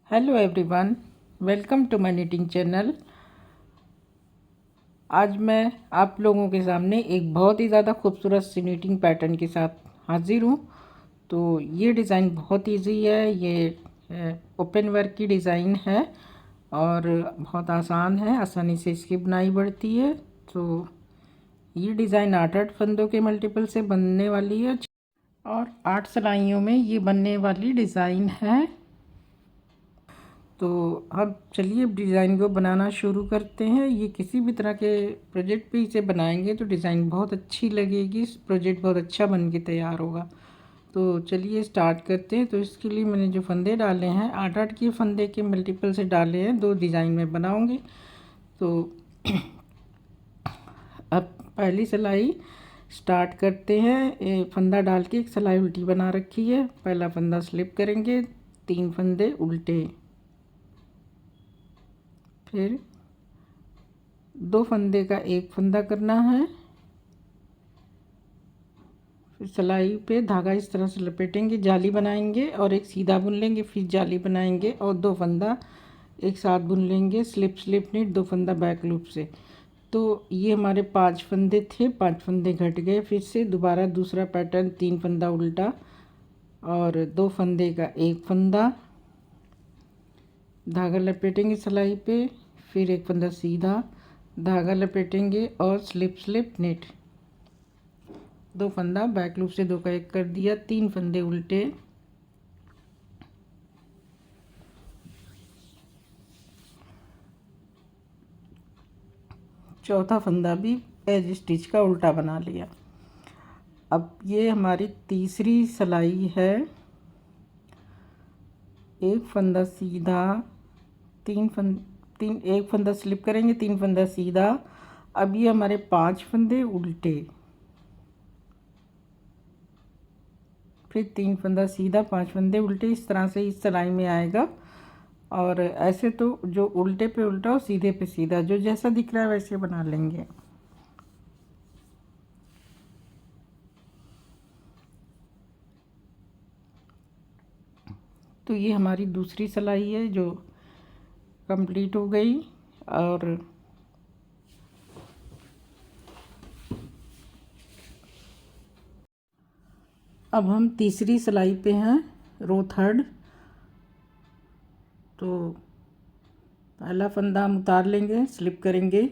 Hello everyone, welcome to my knitting channel. आज मैं आप लोगों के सामने एक बहुत ही ज़्यादा खूबसूरत सी निटिंग पैटर्न के साथ हाजिर हूँ। तो ये डिज़ाइन बहुत इजी है। ये ओपन वर्क की डिज़ाइन है और बहुत आसान है, आसानी से इसकी बुनाई बढ़ती है। तो ये डिज़ाइन 8 फंदों के मल्टीपल से बनने वाली है और 8 सिलाइयों में ये बनने वाली डिज़ाइन है। तो अब चलिए अब डिज़ाइन को बनाना शुरू करते हैं। ये किसी भी तरह के प्रोजेक्ट पे इसे बनाएंगे तो डिज़ाइन बहुत अच्छी लगेगी, प्रोजेक्ट बहुत अच्छा बन के तैयार होगा। तो चलिए स्टार्ट करते हैं। तो इसके लिए मैंने जो फंदे डाले हैं 8-8 के फंदे के मल्टीपल से डाले हैं, 2 डिज़ाइन में बनाऊंगी। तो अब पहली सिलाई स्टार्ट करते हैं। फंदा डाल के एक सिलाई उल्टी बना रखी है। पहला फंदा स्लिप करेंगे, 3 फंदे उल्टे, फिर 2 फंदे का एक फंदा करना है। फिर सिलाई पे धागा इस तरह से लपेटेंगे, जाली बनाएंगे और एक सीधा बुन लेंगे, फिर जाली बनाएंगे और 2 फंदा एक साथ बुन लेंगे, स्लिप स्लिप नीट, 2 फंदा बैक लूप से। तो ये हमारे 5 फंदे थे, 5 फंदे घट गए। फिर से दोबारा दूसरा पैटर्न, 3 फंदा उल्टा और 2 फंदे का एक फंदा, धागा लपेटेंगे सिलाई पे, फिर एक फंदा सीधा, धागा लपेटेंगे और स्लिप स्लिप नेट, 2 फंदा बैक लूप से 2 का 1 कर दिया, 3 फंदे उल्टे, चौथा फंदा भी एज स्टिच का उल्टा बना लिया। अब ये हमारी तीसरी सिलाई है। एक फंदा सीधा, एक फंदा स्लिप करेंगे, 3 फंदा सीधा। अब ये हमारे 5 फंदे उल्टे, फिर 3 फंदा सीधा, 5 फंदे उल्टे, इस तरह से इस सिलाई में आएगा। और ऐसे तो जो उल्टे पे उल्टा और सीधे पे सीधा, जो जैसा दिख रहा है वैसे बना लेंगे। तो ये हमारी दूसरी सिलाई है जो कंप्लीट हो गई। और अब हम तीसरी सिलाई पे हैं, रो थर्ड। तो पहला फंदा हम उतार लेंगे, स्लिप करेंगे,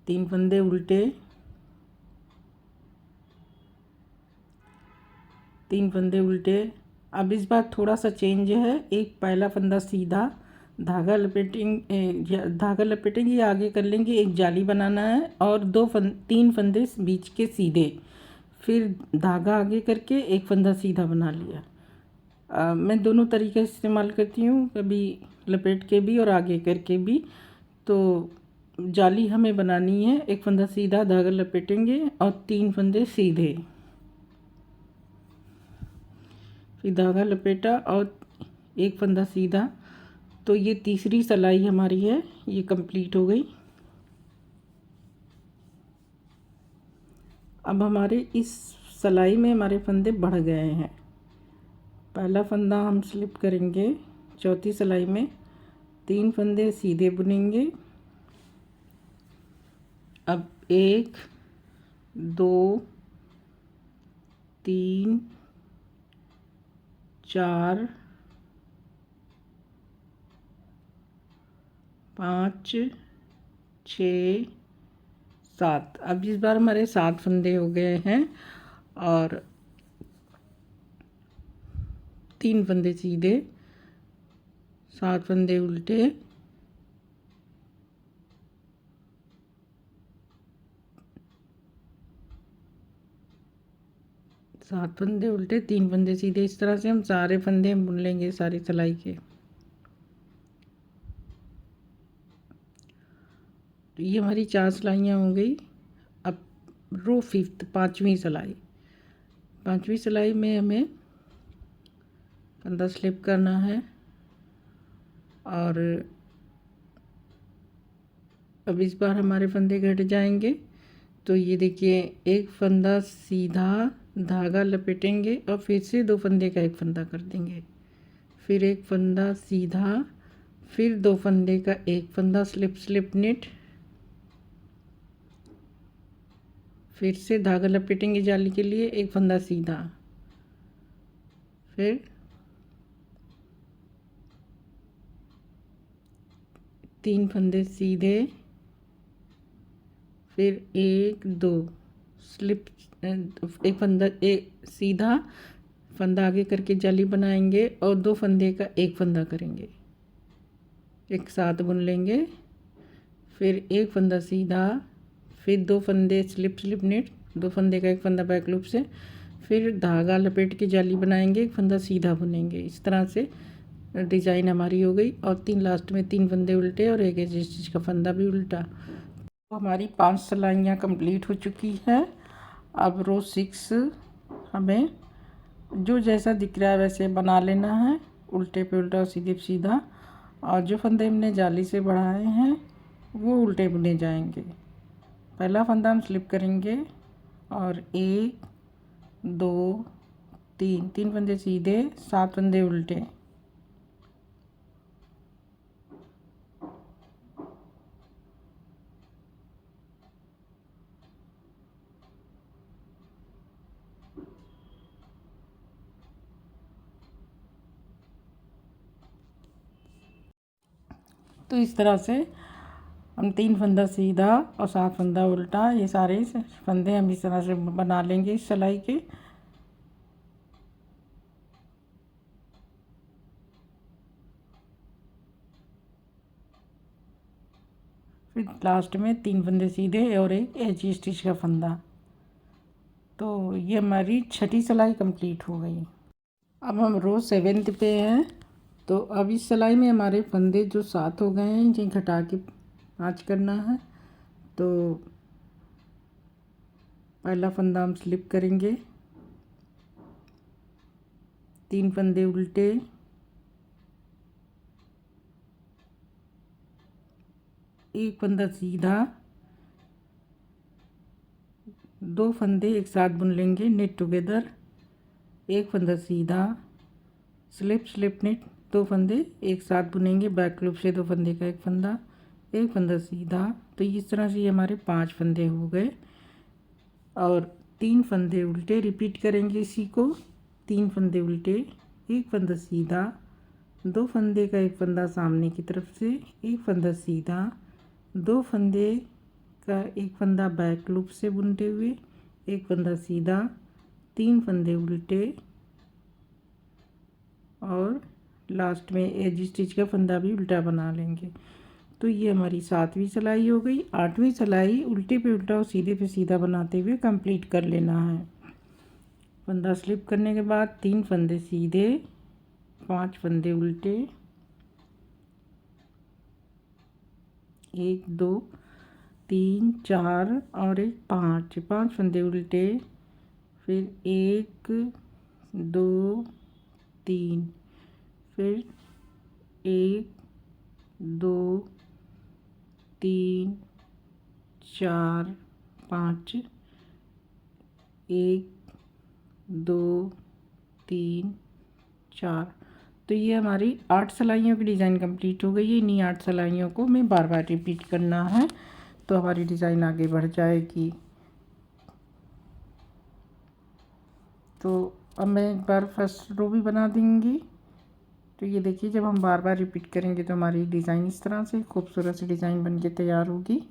3 फंदे उल्टे, 3 फंदे उल्टे। अब इस बार थोड़ा सा चेंज है, एक पहला फंदा सीधा, धागा लपेटेंगे या आगे कर लेंगे, एक जाली बनाना है और 3 फंदे बीच के सीधे, फिर धागा आगे करके एक फंदा सीधा बना लिया। मैं दोनों तरीके इस्तेमाल करती हूँ, कभी लपेट के भी और आगे करके भी। तो जाली हमें बनानी है, एक फंदा सीधा, धागा लपेटेंगे और 3 फंदे सीधे, फिर धागा लपेटा और एक फंदा सीधा। तो ये तीसरी सिलाई हमारी है, ये कंप्लीट हो गई। अब हमारे इस सिलाई में हमारे फंदे बढ़ गए हैं। पहला फंदा हम स्लिप करेंगे, चौथी सिलाई में 3 फंदे सीधे बुनेंगे। अब 1 2 3 4 5 6 7। अब इस बार हमारे 7 फंदे हो गए हैं और 3 फंदे सीधे, 7 फंदे उल्टे, 7 फंदे उल्टे, 3 फंदे सीधे। इस तरह से हम सारे फंदे बुन लेंगे सारी सिलाई के। तो ये हमारी 4 सिलाइयाँ हो गई। अब रो फिफ्थ, पांचवी सिलाई में हमें फंदा स्लिप करना है और अब इस बार हमारे फंदे घट जाएंगे। तो ये देखिए, एक फंदा सीधा, धागा लपेटेंगे और फिर से 2 फंदे का एक फंदा कर देंगे, फिर एक फंदा सीधा, फिर 2 फंदे का एक फंदा स्लिप निट, फिर से धागा लपेटेंगे जाली के लिए, एक फंदा सीधा, फिर 3 फंदे सीधे, फिर 1 2 स्लिप, एक फंदा एक सीधा फंदा आगे करके जाली बनाएंगे और 2 फंदे का एक फंदा करेंगे, एक साथ बुन लेंगे, फिर एक फंदा सीधा, फिर 2 फंदे स्लिप निट, 2 फंदे का एक फंदा बैक लूप से, फिर धागा लपेट के जाली बनाएंगे, एक फंदा सीधा बुनेंगे। इस तरह से डिज़ाइन हमारी हो गई। और 3 लास्ट में 3 फंदे उल्टे और एक स्टिच का फंदा भी उल्टा। तो हमारी 5 सिलाइयाँ कंप्लीट हो चुकी है। अब रो 6 हमें जो जैसा दिख रहा है वैसे बना लेना है, उल्टे पे उल्टा और सीधे पे सीधा। और जो फंदे हमने जाली से बढ़ाए हैं वो उल्टे बुने जाएंगे। पहला फंदा हम स्लिप करेंगे और 1 2 3 फंदे सीधे, 7 फंदे उल्टे, तो इस तरह से हम 3 फंदा सीधा और 7 फंदा उल्टा, ये सारे फंदे हम इस तरह से बना लेंगे इस सिलाई के। फिर लास्ट में 3 फंदे सीधे और एक एच स्टिच का फंदा। तो ये हमारी छठी सिलाई कंप्लीट हो गई। अब हम रो 7 पे हैं। तो अब इस सिलाई में हमारे फंदे जो 7 हो गए हैं जिन्हें घटा के 5 करना है। तो पहला फंदा हम स्लिप करेंगे, 3 फंदे उल्टे, एक फंदा सीधा, 2 फंदे एक साथ बुन लेंगे नेट टुगेदर, एक फंदा सीधा, स्लिप निट, 2 फंदे एक साथ बुनेंगे बैक लूप से, 2 फंदे का एक फंदा सीधा। तो इस तरह से ये हमारे 5 फंदे हो गए। और 3 फंदे उल्टे रिपीट करेंगे इसी को, 3 फंदे उल्टे, एक फंदा सीधा, 2 फंदे का एक फंदा सामने की तरफ से, एक फंदा सीधा, 2 फंदे का एक फंदा बैक लूप से बुनते हुए, एक फंदा सीधा, 3 फंदे उल्टे और लास्ट में एज स्टिच का फंदा भी उल्टा बना लेंगे। तो ये हमारी 7वीं सिलाई हो गई। 8वीं सिलाई उल्टे पे उल्टा और सीधे पे सीधा बनाते हुए कंप्लीट कर लेना है। फंदा स्लिप करने के बाद 3 फंदे सीधे, 5 फंदे उल्टे, 1 2 3 4 और एक 5 फंदे उल्टे, फिर 1 2 3, फिर 1 2 3 4 5, 1 2 3 4। तो ये हमारी 8 सिलाइयों की डिज़ाइन कंप्लीट हो गई है। इन्हीं 8 सिलाइयों को हमें बार बार रिपीट करना है तो हमारी डिज़ाइन आगे बढ़ जाएगी। तो अब मैं एक बार फर्स्ट रो भी बना दूँगी। तो ये देखिए जब हम बार बार रिपीट करेंगे तो हमारी डिज़ाइन इस तरह से खूबसूरत सी डिज़ाइन बन के तैयार होगी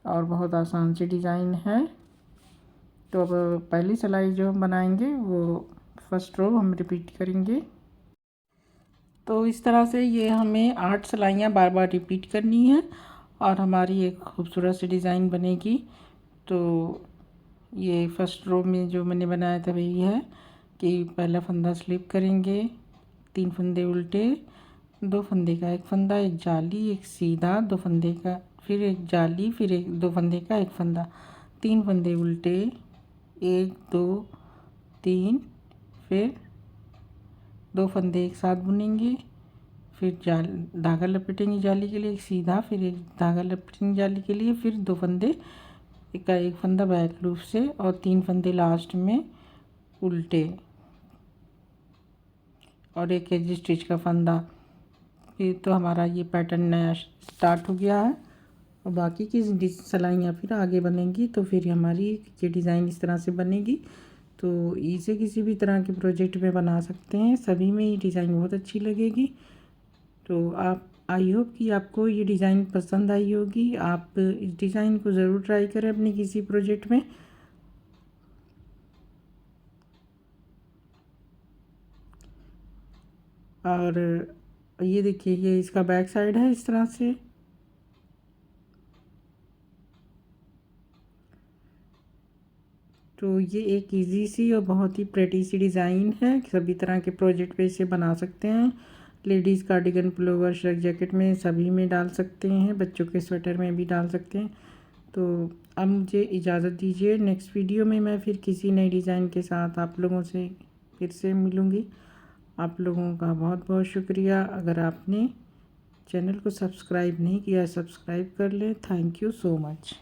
और बहुत आसान सी डिज़ाइन है। तो अब पहली सिलाई जो हम बनाएंगे वो फर्स्ट रो हम रिपीट करेंगे। तो इस तरह से ये हमें 8 सिलाइयाँ बार बार रिपीट करनी है और हमारी एक खूबसूरत सी डिज़ाइन बनेगी। तो ये फर्स्ट रो में जो मैंने बनाया था वही है कि पहला फंदा स्लिप करेंगे, 3 फंदे उल्टे, 2 फंदे का एक फंदा, एक जाली, एक सीधा, 2 फंदे का, फिर एक जाली, फिर एक 2 फंदे का एक फंदा, 3 फंदे उल्टे, 1 2 3, फिर 2 फंदे एक साथ बुनेंगे, फिर धागा लपेटेंगे जाली के लिए एक सीधा, फिर एक धागा लपेटेंगे जाली के लिए, फिर 2 फंदे का एक फंदा बैक लूप से और 3 फंदे लास्ट में उल्टे। और एक एजी स्टिच का फंदा। ये तो हमारा ये पैटर्न नया स्टार्ट हो गया है और बाकी की सिलाइयाँ फिर आगे बनेंगी। तो फिर हमारी ये डिज़ाइन इस तरह से बनेगी। तो इसे किसी भी तरह के प्रोजेक्ट में बना सकते हैं, सभी में ये डिज़ाइन बहुत अच्छी लगेगी। तो आप आई होप कि आपको ये डिज़ाइन पसंद आई होगी। आप इस डिज़ाइन को ज़रूर ट्राई करें अपने किसी प्रोजेक्ट में। और ये देखिए, ये इसका बैक साइड है इस तरह से। तो ये एक इजी सी और बहुत ही प्रेटी सी डिज़ाइन है, सभी तरह के प्रोजेक्ट पे इसे बना सकते हैं। Ladies cardigan, pullover, shrug jacket में सभी में डाल सकते हैं, बच्चों के स्वेटर में भी डाल सकते हैं। तो अब मुझे इजाज़त दीजिए, नेक्स्ट वीडियो में मैं फिर किसी नई डिज़ाइन के साथ आप लोगों से फिर से मिलूँगी। आप लोगों का बहुत बहुत शुक्रिया। अगर आपने चैनल को सब्सक्राइब नहीं किया, सब्सक्राइब कर लें। Thank you so much.